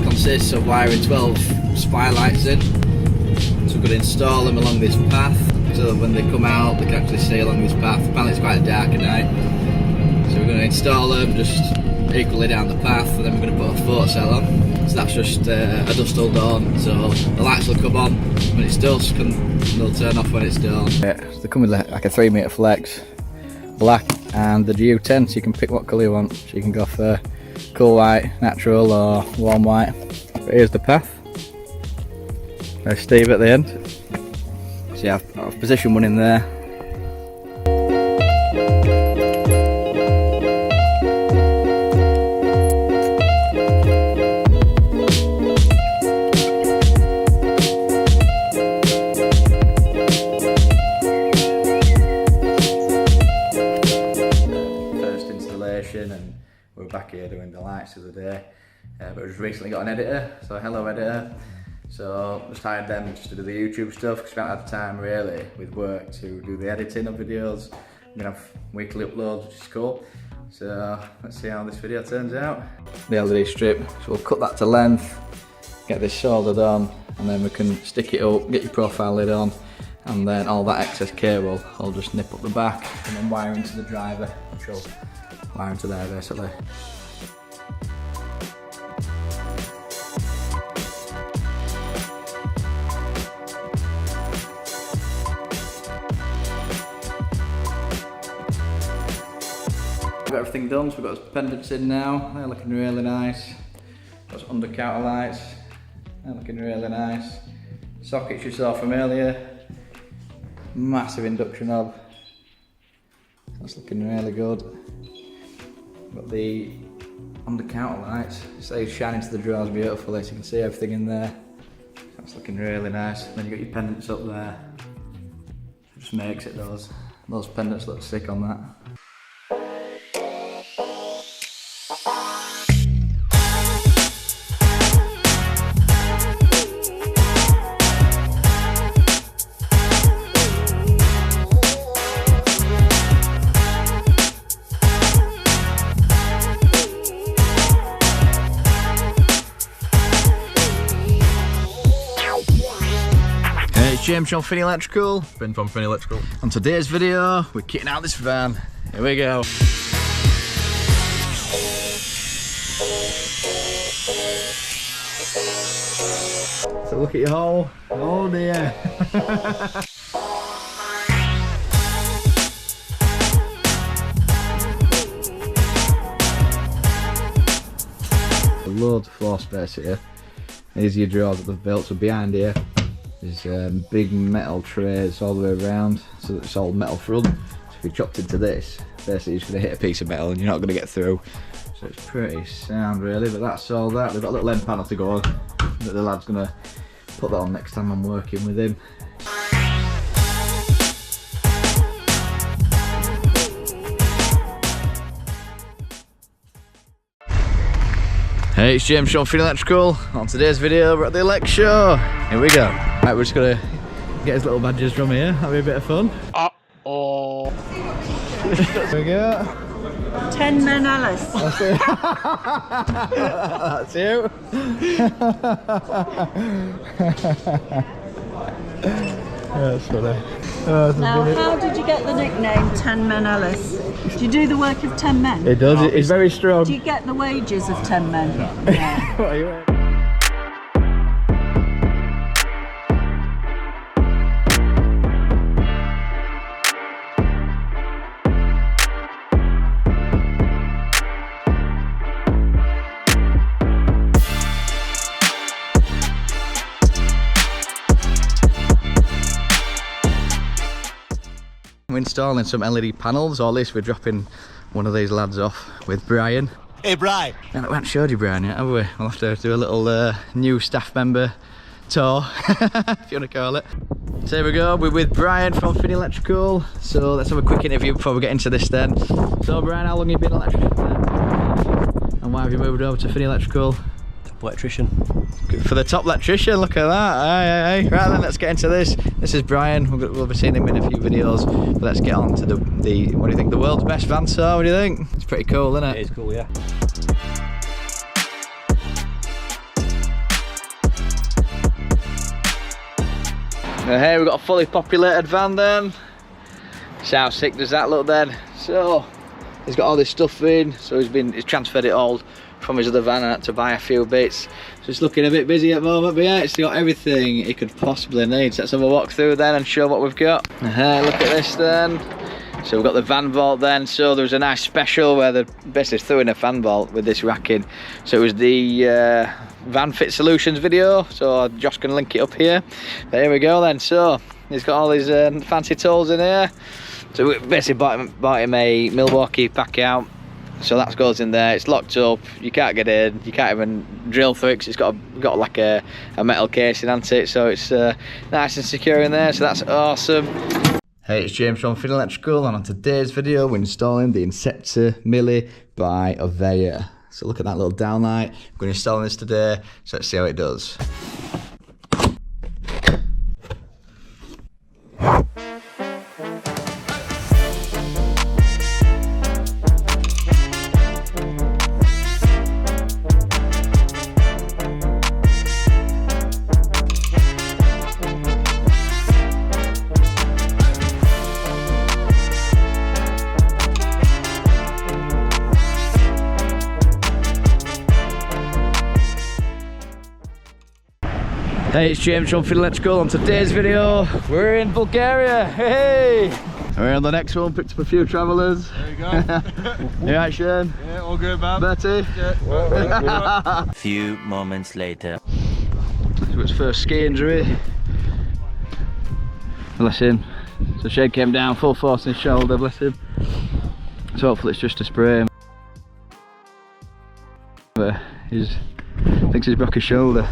consists of wiring 12 spy lights in. So we're going to install them along this path, so that when they come out they can actually see along this path. Apparently it's quite dark at night. So we're going to install them just equally down the path, and then we're going to put a photocell on. So that's just a dust till dawn, so the lights will come on when it's dusk and they'll turn off when it's dawn. Yeah, so they come with like a 3 metre flex, black, and the U10, so you can pick what colour you want. So you can go for cool white, natural, or warm white. But here's the path. There's Steve at the end. So yeah, I've positioned one in there. First installation, and we're back here doing the lights of the day. But we've recently got an editor, so hello editor. So just hired them just to do the YouTube stuff, because we haven't had time really with work to do the editing of videos. We're gonna have weekly uploads, which is cool. So let's see how this video turns out. The LED strip, so we'll cut that to length, get this soldered on, and then we can stick it up, get your profile lid on, and then all that excess cable I'll just nip up the back and then wire into the driver, which will wire into there basically. Got everything done, so we've got pendants in now, they're looking really nice. Got some under counter lights, they're looking really nice. Sockets you saw from earlier, massive induction hob, that's looking really good. Got the under counter lights, so they shine into the drawers beautifully, so you can see everything in there. That's looking really nice. Then you got your pendants up there, it just makes it, those pendants look sick on that. James from Finney Electrical. Ben from Finney Electrical. On today's video, we're kitting out this van. Here we go. So look at your hole. Oh dear. Loads of floor space here. These are your drawers that they've built, so behind here there's big metal trays all the way around, so it's all metal front. So if you chopped into this, basically you're just going to hit a piece of metal and you're not going to get through. So it's pretty sound really, but that's all that. They've got a little end panel to go on, but the lad's going to put that on next time I'm working with him. Hey, it's James from Finney Electrical. On today's video, we're at the Elect Show. Here we go. Right, we're just gonna get his little badges from here. That'll be a bit of fun. Uh-oh. There we go. 10 men Alice. That's it. That's you. That's funny. Now, how did you get the nickname 10 men Alice? Do you do the work of 10 men? It does, it's very strong. Do you get the wages of 10 men? No. Yeah. What are you wearing? We're installing some LED panels, or at least we're dropping one of these lads off with Brian. Hey Brian! We haven't showed you Brian yet, have we? We'll have to do a little new staff member tour, if you want to call it. So here we go, we're with Brian from Finney Electrical. So let's have a quick interview before we get into this then. So Brian, how long have you been an electrician then? And why have you moved over to Finney Electrical? Electrician. For the top electrician, look at that. Aye. Right then, let's get into this. This is Brian. We'll be seeing him in a few videos. But let's get on to the what do you think, the world's best van saw? What do you think? It's pretty cool, isn't it? It is cool, yeah. Now here we've got a fully populated van then. So how sick does that look then? So he's got all this stuff in, so he's transferred it all from his other van and had to buy a few bits. So it's looking a bit busy at the moment, but yeah, it's got everything he could possibly need. So let's have a walk through then and show what we've got. Look at this then. So we've got the van vault then. So there was a nice special where they basically threw in a fan vault with this racking. So it was the Van Fit Solutions video. So Josh can link it up here. But here we go then. So he's got all these fancy tools in here. So we basically bought him a Milwaukee pack out. So that goes in there. It's locked up. You can't get in. You can't even drill through it because it's got like a metal casing, hasn't it? So it's nice and secure in there. So that's awesome. Hey, it's James from Finney Electrical, and on today's video we're installing the Inceptor Milli by Avaya. So look at that little downlight. We're going to install this today, so let's see how it does. Hey, it's James from Finney Electrical. On today's video, we're in Bulgaria. Hey! We're on the next one, picked up a few travellers. There you go. You right, Shane? Yeah, all good, man. Betty? Yeah. Few moments later. So it's first ski injury. Bless him. So Shane came down full force in his shoulder, bless him. So hopefully it's just a sprain. But he thinks he's broke his shoulder.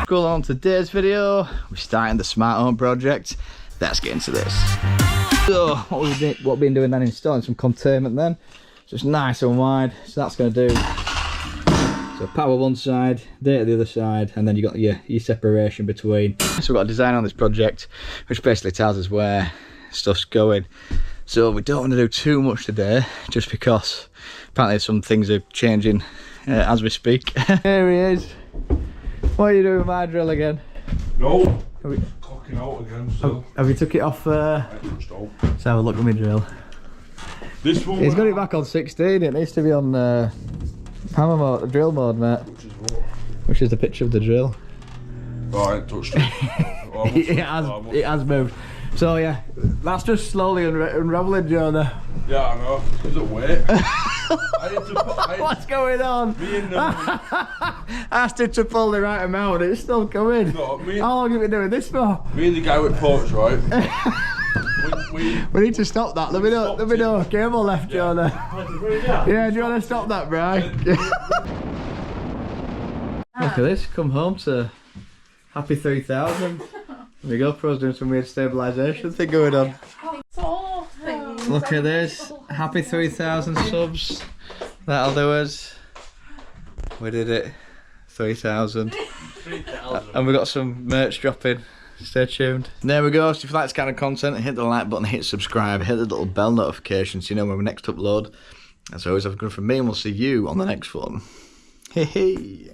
Scroll on today's video, we're starting the smart home project. Let's get into this. So what we've been doing then, installing some containment then, so it's nice and wide. So that's going to do so power one side, data the other side, and then you've got your separation between. So we've got a design on this project which basically tells us where stuff's going. So we don't want to do too much today, just because apparently some things are changing as we speak. Here he is. What are you doing with my drill again? No, cocking out again still. Have you took it off? I touched out. Let's have a look at my drill. This one. He's got it back on 16. It needs to be on hammer mode, drill mode, mate. Which is what? Which is the picture of the drill. Oh, I ain't touched it. Oh, it has moved. So yeah, that's just slowly unraveling, Jonah. Yeah, I know. Is it wet? What's going on? Me and I asked him to pull the right amount, it's still coming. No, How long have we been doing this for? Me and the guy with ports, right? we need to stop that. Let me know. Cable left, Yeah. Jonah. Yeah, do you want to stop that, Brian? Look at this. Come home to happy 3000. There we go. Pro's doing some weird stabilisation thing going on. Look at this. Happy 3000 subs. That'll do us. We did it. 3000. And we got some merch dropping. Stay tuned. There we go. So if you like this kind of content, hit the like button, hit subscribe, hit the little bell notification so you know when we next upload. As always, have a good from me, and we'll see you on the next one. Hey hey.